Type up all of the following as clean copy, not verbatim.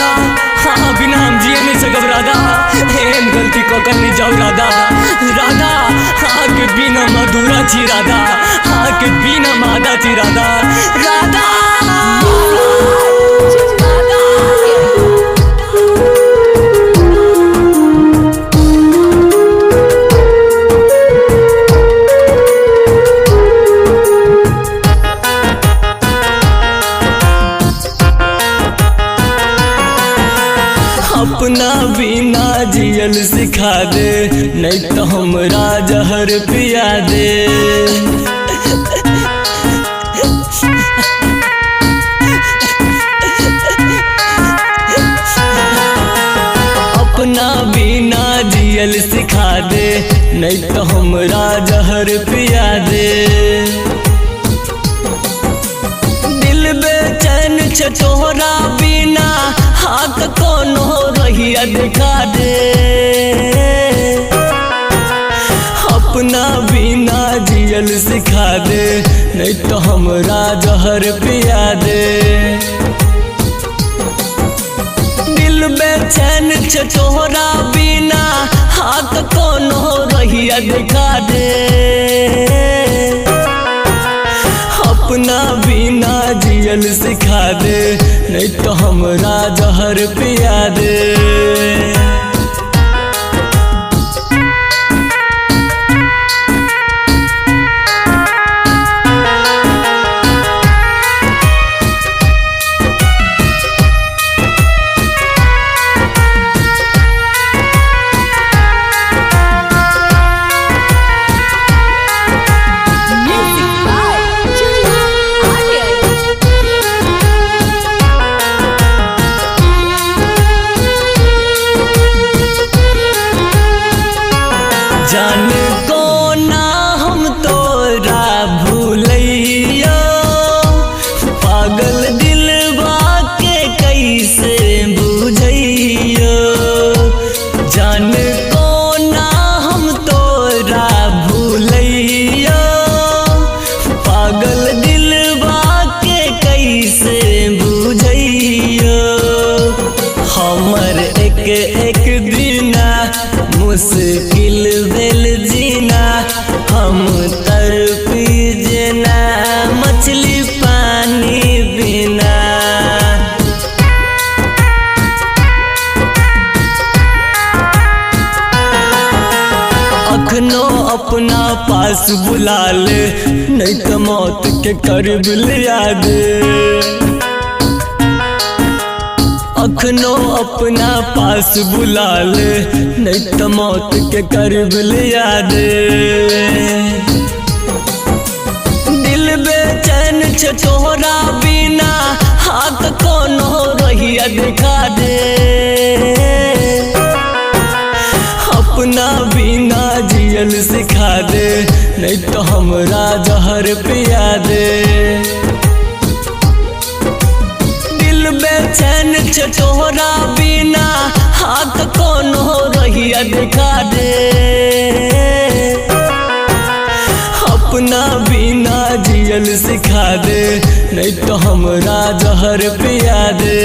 राधा हाँ बिना हम जिए नहीं सकब राधा एन गलती को कर नहीं जाओ राधा राधा हाँ के बिना मधुरा छी राधा हाँ के बिना मादा छी राधा राधा अपना बिना जियल सिखा दे नहीं तो हमरा जहर पिया दे अपना बिना जियल सिखा दे नहीं तो हमरा जहर पिया दे दिल बेचैन छे तोहरा बिना हाथ कोनो रहिया दिखा दे अपना बिना जियल सिखा दे नहीं तो हमरा जहर पिया दे दिल बेचैन छे तोहरा बिना हाथ कोनो रहिया दिखा दे अपना बिना जियल सिखा दे नहीं तो हमरा जहर पिया दे जान को ना हम तोरा भूलैया पागल दिलवा के कैसे बुझैया जान को ना हम तोरा भूलैया पागल दिलवा के कैसे बुझैया हमर एक एक दिना मुश्किल दिल जीना हम तरपी जेना मछली पानी बिना अखनो अपना पास बुला ले नहीं तो मौत के करीब लिया दे अखनो अपना पास बुला ले नहीं तो मौत के करीब लिया दे दिल बेचैन छे तोहरा बिना हाथ कोनो रहिया दिखा दे अपना बिना जियल सिखा दे नहीं तो हमरा जहर पिया दे बेचैन छे तोहरा बिना हाथ कोनो रहिया दिखा दे अपना बिना जियल सिखा दे नहीं तो हमरा जहर पिया दे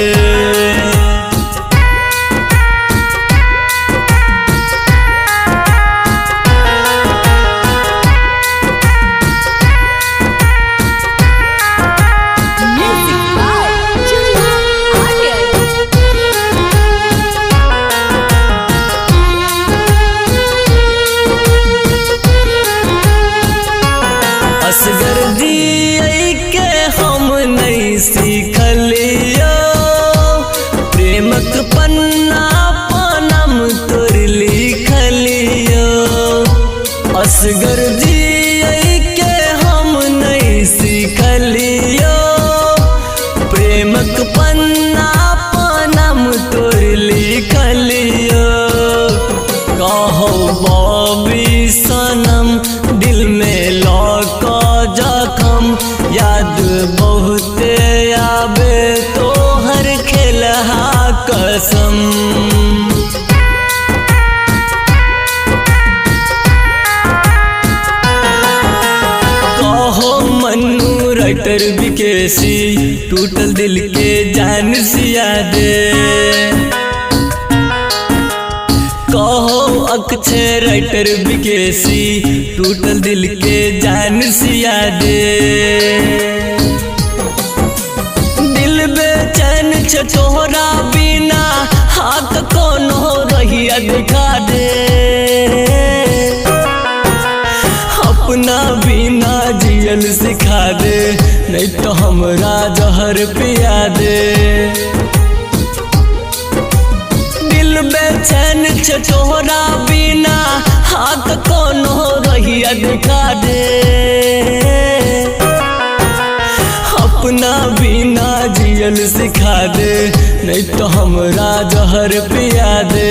असगर जिए के हम नहीं सीखलियो प्रेमक पन्ना पनम तोर लिखलियो असगर जिए के हम नहीं सीखलियो प्रेमक पन्ना पनम तोर लिखलियो कहो बॉबी सनम दिल में लौका जखम याद बहुते आवे तोहर खेलहा कसम कहो मन्नू राइटर विकेसी टूटल दिल के जान सिया दे। कहो अक्षय राइटर विकेसी टूटल दिल के जान सिया दे। दिल बेचैन छ तोहरा बिना हाथ कोनो रहिया दिखा दे। अपना बिना जियल सिखा दे नहीं तो हमरा जहर पिया दे। दिल बेचैन छ तोहरा बिना हाथ कोनो रहिया दिखा दे। अपना बिना जियल सिखा दे नहीं तो हमरा जहर पिया दे।